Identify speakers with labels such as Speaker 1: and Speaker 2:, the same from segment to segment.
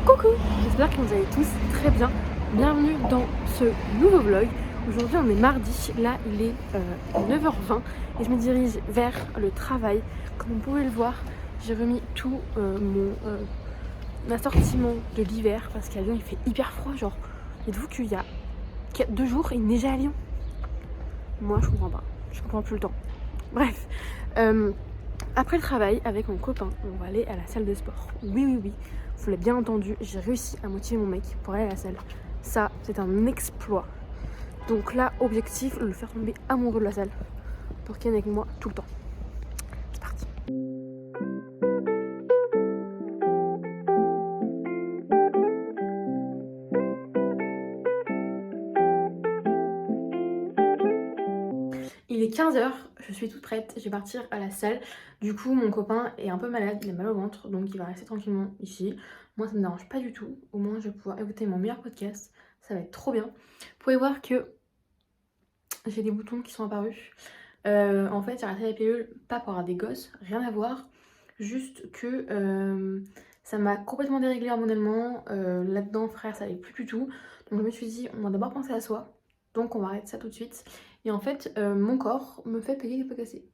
Speaker 1: Coucou, j'espère que vous allez tous très bien. Bienvenue dans ce nouveau vlog. Aujourd'hui on est mardi, là il est 9h20 et je me dirige vers le travail. Comme vous pouvez le voir, j'ai remis tout mon assortiment de l'hiver parce qu'à Lyon il fait hyper froid. Genre, dites-vous qu'il y a 2 jours il neigeait à Lyon. Moi je comprends plus le temps. Bref, après le travail avec mon copain, on va aller à la salle de sport. Oui, vous l'avez bien entendu, j'ai réussi à motiver mon mec pour aller à la salle. Ça, c'est un exploit. Donc là, objectif, le faire tomber amoureux de la salle pour qu'il vienne avec moi tout le temps. C'est parti. Il est 15h, je suis toute prête, je vais partir à la salle. Du coup, mon copain est un peu malade, il a mal au ventre, donc il va rester tranquillement ici. Moi, ça me dérange pas du tout. Au moins, je vais pouvoir écouter mon meilleur podcast. Ça va être trop bien. Vous pouvez voir que j'ai des boutons qui sont apparus. En fait, j'ai arrêté la pilule, pas pour avoir des gosses, rien à voir. Juste que ça m'a complètement déréglé hormonalement. Là-dedans, frère, ça allait plus du tout. Donc je me suis dit, on va d'abord penser à soi. Donc on va arrêter ça tout de suite. Et en fait, mon corps me fait payer les pots cassés.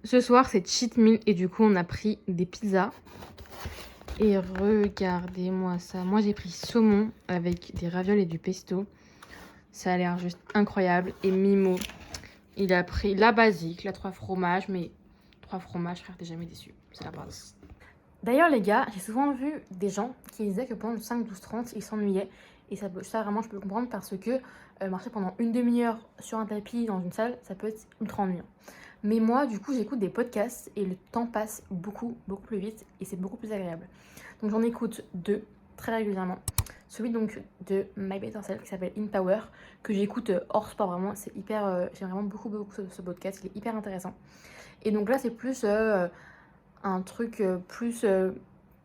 Speaker 1: Ce soir, c'est cheat meal et du coup, on a pris des pizzas. Et regardez-moi ça. Moi, j'ai pris saumon avec des ravioles et du pesto. Ça a l'air juste incroyable. Et Mimo, il a pris la basique, la 3 fromages. Mais 3 fromages, frère, t'es jamais déçu. C'est la base. D'ailleurs, les gars, j'ai souvent vu des gens qui disaient que pendant 5, 12, 30, ils s'ennuyaient. Et ça vraiment, je peux le comprendre parce que marcher pendant une demi-heure sur un tapis dans une salle, ça peut être ultra ennuyant. Mais moi, du coup, j'écoute des podcasts et le temps passe beaucoup plus vite et c'est beaucoup plus agréable. Donc j'en écoute 2 très régulièrement. Celui donc de My Better Self qui s'appelle In Power, que j'écoute hors sport vraiment. C'est hyper, j'aime vraiment beaucoup ce podcast, il est hyper intéressant. Et donc là, c'est plus un truc plus,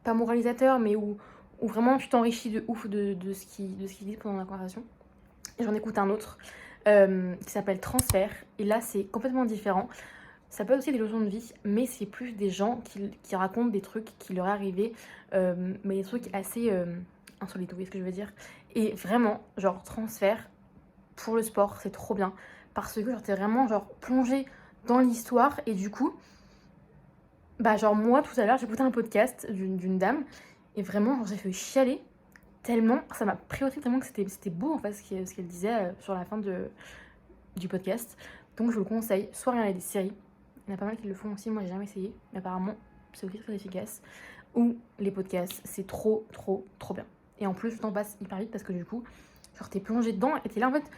Speaker 1: pas moralisateur, mais où vraiment tu t'enrichis de ouf de ce qu'il dit pendant la conversation. Et j'en écoute un autre qui s'appelle Transfert. Et là, c'est complètement différent. Ça peut être aussi des leçons de vie, mais c'est plus des gens qui racontent des trucs qui leur est arrivé, mais des trucs assez insolites, vous voyez ce que je veux dire. Et vraiment, genre, Transfert, pour le sport, c'est trop bien. Parce que genre, t'es vraiment genre plongé dans l'histoire et du coup, bah genre moi tout à l'heure, j'écoutais un podcast d'une dame et vraiment, genre, j'ai fait chialer tellement, ça m'a pris au trip tellement que c'était beau en fait ce qu'elle disait sur la fin du podcast. Donc je vous le conseille, soit regarder des séries, il y en a pas mal qui le font aussi, moi j'ai jamais essayé, mais apparemment c'est aussi très efficace. Ou les podcasts, c'est trop bien. Et en plus le temps passe hyper vite parce que du coup, genre t'es plongé dedans et t'es là en fait,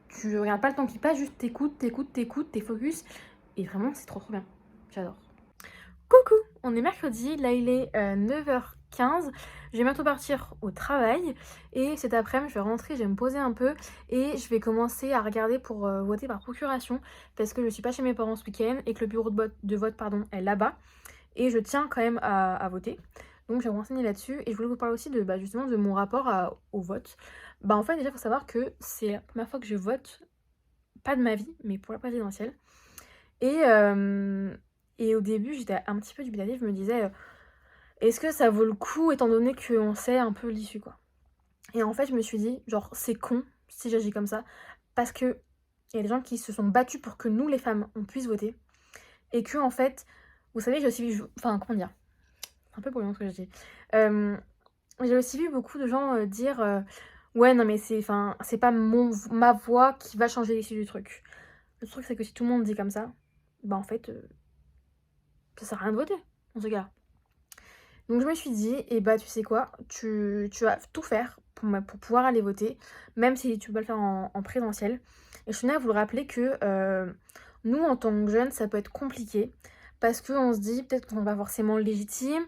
Speaker 1: tu regardes pas le temps qui passe, juste t'écoutes, t'es focus. Et vraiment c'est trop bien, j'adore. Coucou, on est mercredi, là il est 9h15, je vais bientôt partir au travail et cet après-midi je vais rentrer, je vais me poser un peu et je vais commencer à regarder pour voter par procuration parce que je suis pas chez mes parents ce week-end et que le bureau de vote est là-bas et je tiens quand même à voter. Donc je vais me renseigner là-dessus et je voulais vous parler aussi de justement de mon rapport au vote. En fait déjà il faut savoir que c'est la première fois que je vote, pas de ma vie, mais pour la présidentielle. Et au début, j'étais un petit peu dubitative, je me disais, est-ce que ça vaut le coup étant donné qu'on sait un peu l'issue, quoi. Et en fait, je me suis dit, genre, c'est con si j'agis comme ça, parce que il y a des gens qui se sont battus pour que nous, les femmes, on puisse voter, et que, en fait, vous savez, j'ai aussi vu, enfin, comment dire, c'est un peu brouillon ce que je dis. J'ai aussi vu beaucoup de gens dire, ouais, non, mais c'est pas ma voix qui va changer l'issue du truc. Le truc, c'est que si tout le monde dit comme ça, en fait, ça sert à rien de voter, dans ce cas-là. Donc je me suis dit, tu sais quoi, tu vas tout faire pour pouvoir aller voter, même si tu peux pas le faire en présentiel. Et je tenais à vous le rappeler que nous, en tant que jeunes, ça peut être compliqué, parce qu'on se dit peut-être qu'on n'est pas forcément légitime,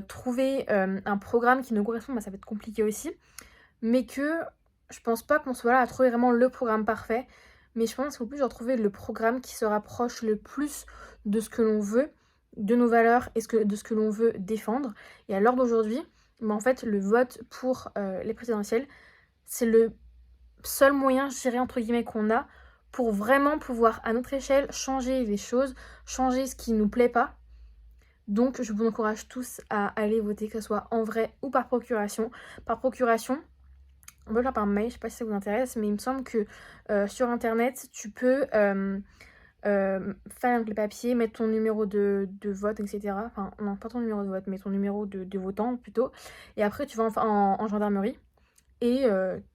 Speaker 1: trouver un programme qui nous correspond, ça peut être compliqué aussi, mais que je pense pas qu'on soit là à trouver vraiment le programme parfait, mais je pense qu'il faut plus trouver le programme qui se rapproche le plus de ce que l'on veut, de nos valeurs et de ce que l'on veut défendre. Et à l'heure d'aujourd'hui, en fait, le vote pour les présidentielles, c'est le seul moyen, je dirais, entre guillemets, qu'on a pour vraiment pouvoir, à notre échelle, changer les choses, changer ce qui nous plaît pas. Donc, je vous encourage tous à aller voter, que ce soit en vrai ou par procuration. Par procuration, on peut le faire par mail, je sais pas si ça vous intéresse, mais il me semble que sur internet, tu peux faire avec les papiers, mettre ton numéro de vote, etc. Enfin, non, pas ton numéro de vote, mais ton numéro de votant plutôt. Et après, tu vas en gendarmerie et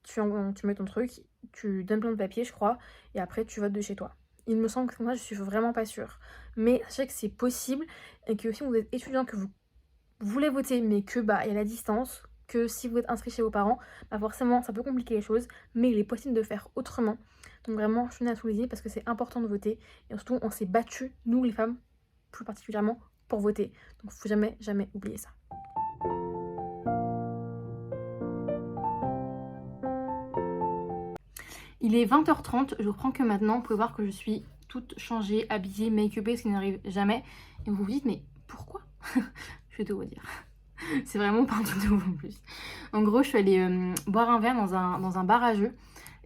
Speaker 1: tu mets ton truc, tu donnes plein de papiers, je crois, et après, tu votes de chez toi. Il me semble que moi, je suis vraiment pas sûre. Mais sachez que c'est possible et que si vous êtes étudiant, que vous voulez voter, mais que bah, il y a la distance, que si vous êtes inscrit chez vos parents, bah forcément ça peut compliquer les choses, mais il est possible de faire autrement. Donc vraiment, je tenais à souligner parce que c'est important de voter et surtout on s'est battu, nous les femmes, plus particulièrement, pour voter. Donc faut jamais, jamais oublier ça. Il est 20h30, je reprends que maintenant, vous pouvez voir que je suis toute changée, habillée, make-upée, ce qui n'arrive jamais. Et vous vous dites, mais pourquoi? Je vais tout vous dire. C'est vraiment pas un truc de ouf en plus. En gros, je suis allée boire un verre dans un bar à jeux.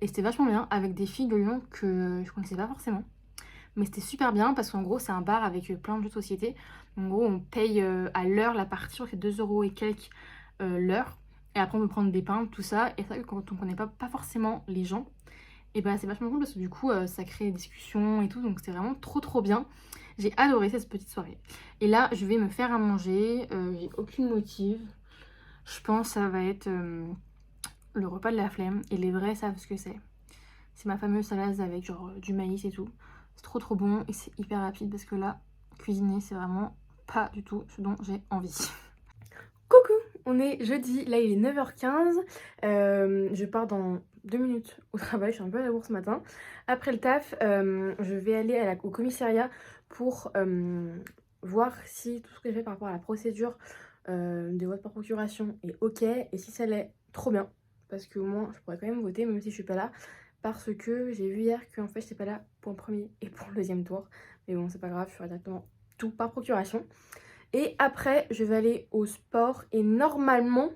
Speaker 1: Et c'était vachement bien avec des filles de Lyon que je connaissais pas forcément. Mais c'était super bien parce qu'en gros, c'est un bar avec plein de jeux de société. En gros, on paye à l'heure la partie, je crois que c'est 2 € et quelques l'heure. Et après, on peut prendre des pains, tout ça. Et c'est vrai que quand on connaît pas forcément les gens, et bah c'est vachement cool parce que du coup, ça crée des discussions et tout. Donc c'est vraiment trop bien. J'ai adoré cette petite soirée. Et là, je vais me faire à manger. J'ai aucune motive. Je pense que ça va être le repas de la flemme. Et les vrais savent ce que c'est. C'est ma fameuse salade avec genre du maïs et tout. C'est trop bon et c'est hyper rapide parce que là, cuisiner, c'est vraiment pas du tout ce dont j'ai envie. Coucou, on est jeudi, là il est 9h15. Je pars dans 2 minutes au travail, je suis un peu à la bourre ce matin. Après le taf, je vais aller au commissariat pour voir si tout ce que j'ai fait par rapport à la procédure de vote par procuration est ok. Et si ça l'est, trop bien. Parce que au moins je pourrais quand même voter même si je suis pas là. Parce que j'ai vu hier qu'en fait j'étais pas là pour le premier et pour le deuxième tour. Mais bon, c'est pas grave, je ferai directement tout par procuration. Et après, je vais aller au sport et normalement,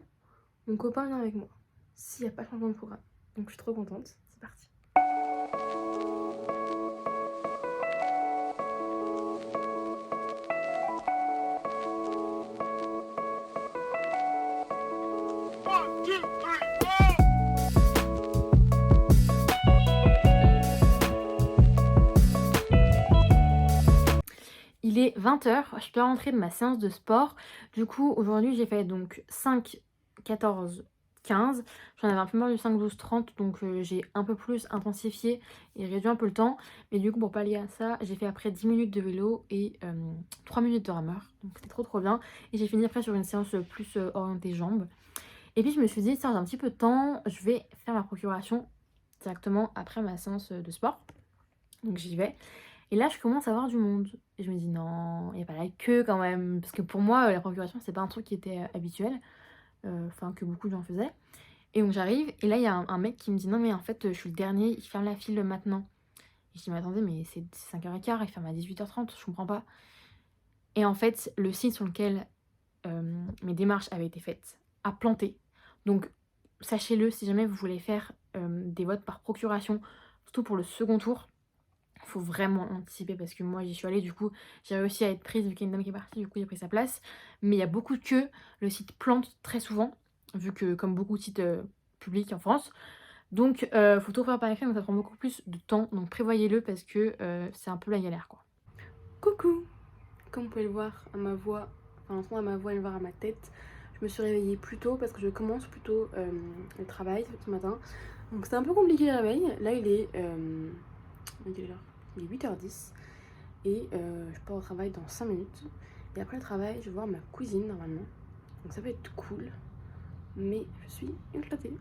Speaker 1: mon copain vient avec moi. S'il n'y a pas de changement de programme. Donc je suis trop contente. C'est parti. Il est 20h, je dois rentrer de ma séance de sport. Du coup, aujourd'hui, j'ai fait donc 5, 14, 15. J'en avais un peu marre du 5, 12, 30, donc j'ai un peu plus intensifié et réduit un peu le temps. Mais du coup, pour pallier à ça, j'ai fait après 10 minutes de vélo et 3 minutes de rameur. Donc c'était trop bien. Et j'ai fini après sur une séance plus orientée jambes. Et puis je me suis dit, ça j'ai un petit peu de temps, je vais faire ma procuration directement après ma séance de sport. Donc j'y vais. Et là, je commence à voir du monde. Et je me dis, non, il n'y a pas la queue quand même. Parce que pour moi, la procuration, c'est pas un truc qui était habituel. Enfin, que beaucoup de gens faisaient. Et donc j'arrive, et là, il y a un mec qui me dit, non, mais en fait, je suis le dernier, il ferme la file maintenant. Et je dis, mais attendez, mais c'est 5h15, il ferme à 18h30, je comprends pas. Et en fait, le site sur lequel mes démarches avaient été faites a planté. Donc, sachez-le, si jamais vous voulez faire des votes par procuration, surtout pour le second tour, il faut vraiment anticiper parce que moi j'y suis allée, du coup j'ai réussi à être prise vu qu'il y a une dame qui est partie, du coup j'ai pris sa place. Mais il y a beaucoup de queues, le site plante très souvent, vu que comme beaucoup de sites publics en France. Donc faut tout faire par écrit, donc ça prend beaucoup plus de temps, donc prévoyez-le parce que c'est un peu la galère quoi. Coucou. Comme vous pouvez le voir à ma voix, enfin l'entendre à ma voix et le voir à ma tête, je me suis réveillée plus tôt parce que je commence plus tôt le travail ce matin. Donc c'était un peu compliqué le réveil. Là il est... il est 8h10 et je pars au travail dans 5 minutes. Et après le travail, je vais voir ma cousine normalement. Donc ça va être cool. Mais je suis éclatée.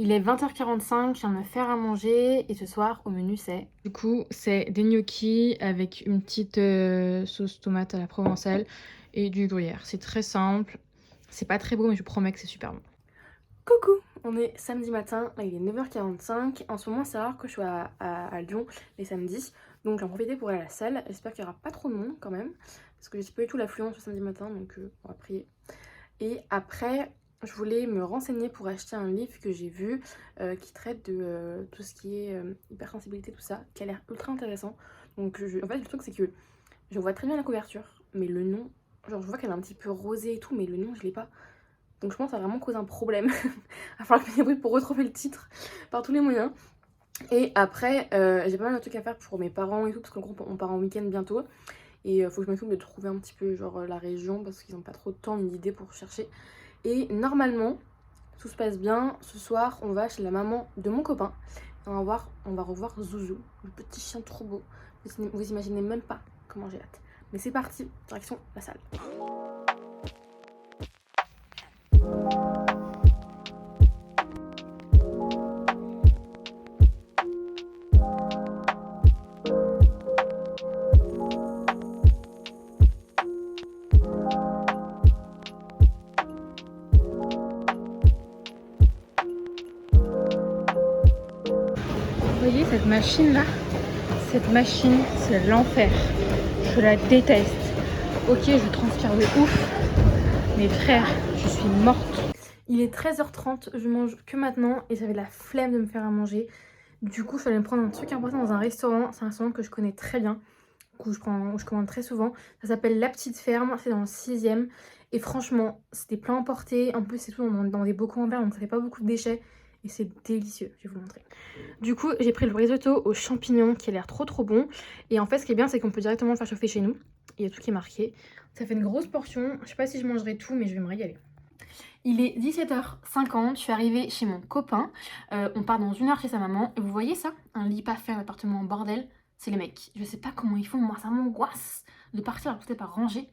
Speaker 1: Il est 20h45, je viens de me faire à manger et ce soir au menu c'est... Du coup c'est des gnocchis avec une petite sauce tomate à la provençale et du gruyère. C'est très simple, C'est pas très beau, mais je promets que c'est super bon. Coucou, on est samedi matin, là il est 9h45. En ce moment c'est rare que je sois à Lyon les samedis, donc j'en profite pour aller à la salle. J'espère qu'il n'y aura pas trop de monde quand même, parce que je sais pas du tout l'affluence le samedi matin, donc on va prier. Et après, je voulais me renseigner pour acheter un livre que j'ai vu qui traite de tout ce qui est hypersensibilité, tout ça, qui a l'air ultra intéressant. Donc en fait le truc c'est que je vois très bien la couverture, mais le nom, genre je vois qu'elle est un petit peu rosée et tout, mais le nom je l'ai pas. Donc je pense que ça va vraiment causer un problème. Il va falloir que je me débrouille pour retrouver le titre par tous les moyens. Et après, j'ai pas mal de trucs à faire pour mes parents et tout, parce qu'en gros on part en week-end bientôt. Et faut que je m'occupe de trouver un petit peu genre la région, parce qu'ils ont pas trop de temps ni d'idées pour chercher. Et normalement, tout se passe bien. Ce soir, on va chez la maman de mon copain. Et on va revoir Zouzou, le petit chien trop beau. Vous imaginez même pas comment j'ai hâte. Mais c'est parti, direction la salle. Vous voyez cette machine là? Cette machine, c'est l'enfer. Je la déteste. Ok, je transpire de ouf. Mais frère, je suis morte. Il est 13h30, je mange que maintenant et j'avais la flemme de me faire à manger. Du coup, je suis allée me prendre un truc important dans un restaurant. C'est un restaurant que je connais très bien, où je commande très souvent. Ça s'appelle La Petite Ferme, c'est dans le 6e. Et franchement, c'était plein emporté. En plus, c'est tout dans des bocaux en verre, donc ça fait pas beaucoup de déchets. Et c'est délicieux, je vais vous montrer. Du coup, j'ai pris le risotto aux champignons qui a l'air trop bon. Et en fait, ce qui est bien, c'est qu'on peut directement le faire chauffer chez nous. Il y a tout qui est marqué. Ça fait une grosse portion. Je sais pas si je mangerai tout, mais je vais me régaler. Il est 17h50, je suis arrivée chez mon copain. On part dans 1 heure chez sa maman. Et vous voyez ça? Un lit pas fait, un appartement en bordel. C'est les mecs. Je sais pas comment ils font, moi ça m'angoisse de partir alors que tout est pas rangé.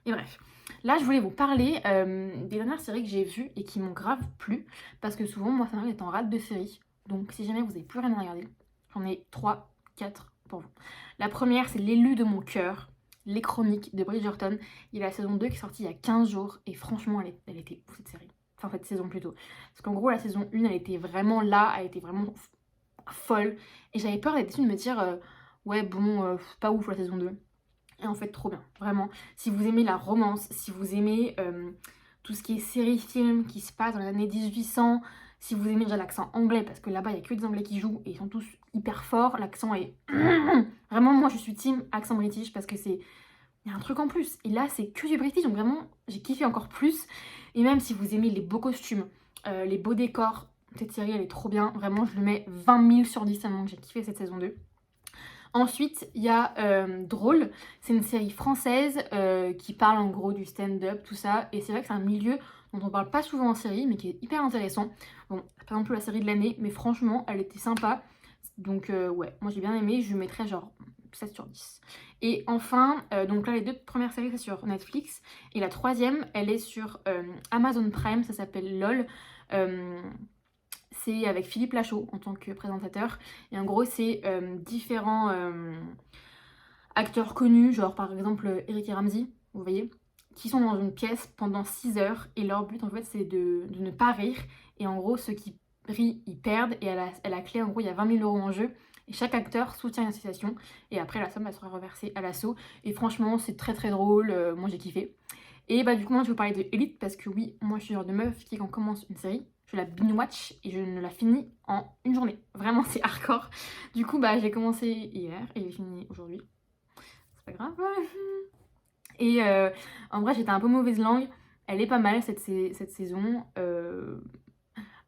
Speaker 1: Et bref. Là, je voulais vous parler des dernières séries que j'ai vues et qui m'ont grave plu. Parce que souvent, moi, ça m'arrive d'être en rate de série. Donc, si jamais vous n'avez plus rien à regarder, j'en ai 3, 4 pour vous. La première, c'est L'élu de mon cœur, les chroniques de Bridgerton. Il y a la saison 2 qui est sortie il y a 15 jours. Et franchement, elle était ouf cette série. Enfin, cette saison plutôt. Parce qu'en gros, la saison 1, elle était vraiment là. Elle était vraiment folle. Et j'avais peur d'être déçue de me dire, ouais, bon, pas ouf la saison 2. Et en fait, trop bien, vraiment. Si vous aimez la romance, si vous aimez tout ce qui est série-film qui se passe dans les années 1800, si vous aimez déjà l'accent anglais, parce que là-bas, il n'y a que des anglais qui jouent et ils sont tous hyper forts, l'accent est... Vraiment, moi, je suis team accent british parce que c'est... Il y a un truc en plus. Et là, c'est que du british, donc vraiment, j'ai kiffé encore plus. Et même si vous aimez les beaux costumes, les beaux décors, cette série, elle est trop bien. Vraiment, je lui mets 20 000 sur 10 tellement que j'ai kiffé cette saison 2. Ensuite, il y a Drôle, c'est une série française qui parle en gros du stand-up, tout ça. Et c'est vrai que c'est un milieu dont on parle pas souvent en série, mais qui est hyper intéressant. Bon, c'est pas non plus la série de l'année, mais franchement, elle était sympa. Donc ouais, moi j'ai bien aimé, je lui mettrais genre 7 sur 10. Et enfin, donc là les 2 premières séries c'est sur Netflix. Et la troisième, elle est sur Amazon Prime, ça s'appelle LOL. C'est avec Philippe Lachaud en tant que présentateur. Et en gros, c'est différents acteurs connus, genre par exemple Eric et Ramsey, vous voyez, qui sont dans une pièce pendant 6 heures. Et leur but, en fait, c'est de ne pas rire. Et en gros, ceux qui rient, ils perdent. Et à la clé, en gros, il y a 20 000 € en jeu. Et chaque acteur soutient une association. Et après, la somme, elle sera reversée à l'asso. Et franchement, c'est très drôle. Moi, j'ai kiffé. Et bah, du coup, moi, je vais vous parler de Elite parce que oui, moi, je suis le genre de meuf qui, quand on commence une série, je la binge-watch et je ne la finis en une journée. Vraiment, c'est hardcore. Du coup, bah, j'ai commencé hier et j'ai fini aujourd'hui. C'est pas grave. Et en vrai, j'étais un peu mauvaise langue. Elle est pas mal cette saison.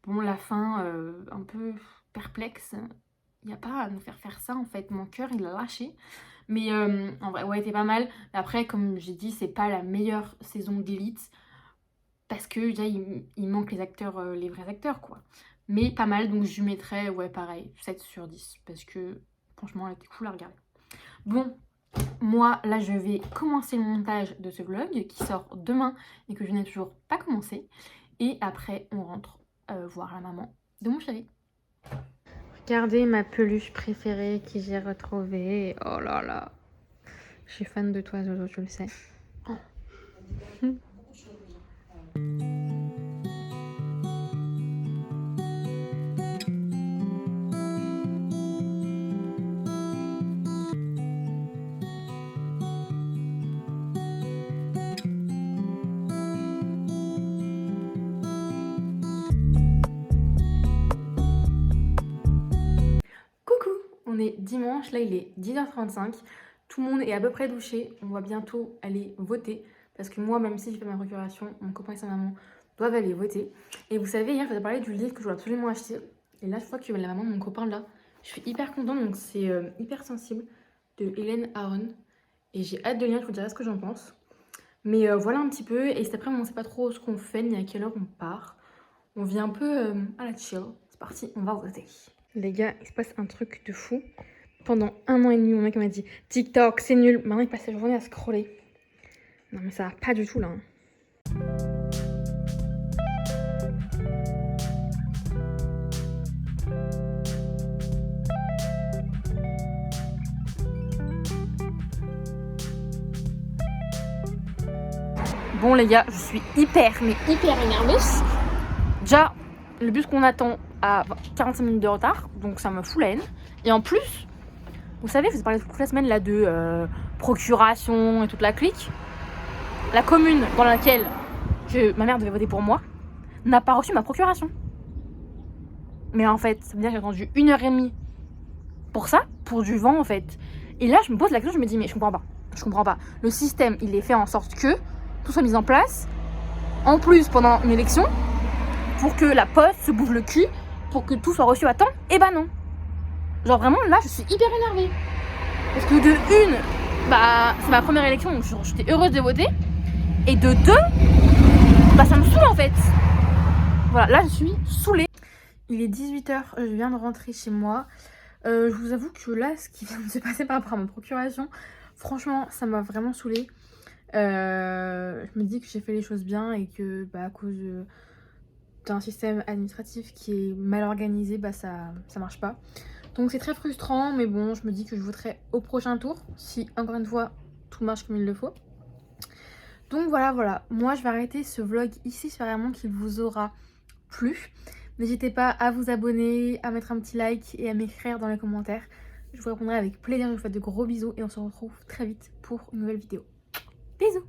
Speaker 1: Bon, la fin, un peu perplexe. Il n'y a pas à nous faire ça en fait. Mon cœur, il a lâché. Mais en vrai, ouais, c'était pas mal. Après, comme j'ai dit, c'est pas la meilleure saison d'Élite. Parce que déjà, il manque les acteurs, les vrais acteurs, quoi. Mais pas mal, donc je lui mettrais, ouais, pareil, 7 sur 10. Parce que, franchement, elle était cool à regarder. Bon, moi, là, je vais commencer le montage de ce vlog qui sort demain et que je n'ai toujours pas commencé. Et après, on rentre voir la maman de mon chéri. Regardez ma peluche préférée que j'ai retrouvée. Oh là là. Je suis fan de toi, Jojo, tu le sais. Oh. On est dimanche, là il est 10h35. Tout le monde est à peu près douché. On va bientôt aller voter. Parce que moi, même si j'ai fait ma procuration, mon copain et sa maman doivent aller voter. Et vous savez, hier, je vous ai parlé du livre que je voulais absolument acheter. Et là, je vois que la maman de mon copain, là, je suis hyper contente. Donc, c'est Hyper sensible de Hélène Aron. Et j'ai hâte de lire, je vous dirai ce que j'en pense. Mais voilà un petit peu. Et cet après-midi, on ne sait pas trop ce qu'on fait, ni à quelle heure on part. On vient un peu à la chill. C'est parti, on va voter. Les gars, il se passe un truc de fou. Pendant 1 an et demi, mon mec m'a dit TikTok, c'est nul. Maintenant, il passe sa journée à scroller. Non, mais ça va pas du tout là. Bon les gars, je suis hyper nerveuse. Déjà, le bus qu'on attend a 45 minutes de retard, donc ça me fout la haine. Et en plus, vous savez, je vous ai parlé toute la semaine là de procuration et toute la clique. La commune dans laquelle ma mère devait voter pour moi n'a pas reçu ma procuration. Mais en fait, ça veut dire que j'ai attendu 1h30 pour ça, pour du vent en fait. Et là, je me pose la question, je me dis mais je comprends pas. Le système, il est fait en sorte que tout soit mis en place, en plus pendant une élection, pour que la poste se bouge le cul, pour que tout soit reçu à temps. Et bah non. Genre vraiment, là, je suis hyper énervée. Parce que de une, bah, c'est ma première élection, donc j'étais heureuse de voter. Et de deux, bah, ça me saoule en fait. Voilà, là, je suis saoulée. Il est 18h, je viens de rentrer chez moi. Je vous avoue que là, ce qui vient de se passer par rapport à ma procuration, franchement, ça m'a vraiment saoulée. Je me dis que j'ai fait les choses bien et que bah, à cause d'un système administratif qui est mal organisé, bah, ça marche pas. Donc c'est très frustrant, mais bon, je me dis que je voterai au prochain tour, si encore une fois tout marche comme il le faut. Donc voilà, moi je vais arrêter ce vlog ici, j'espère vraiment qu'il vous aura plu. N'hésitez pas à vous abonner, à mettre un petit like et à m'écrire dans les commentaires. Je vous répondrai avec plaisir, je vous fais de gros bisous et on se retrouve très vite pour une nouvelle vidéo. Bisous!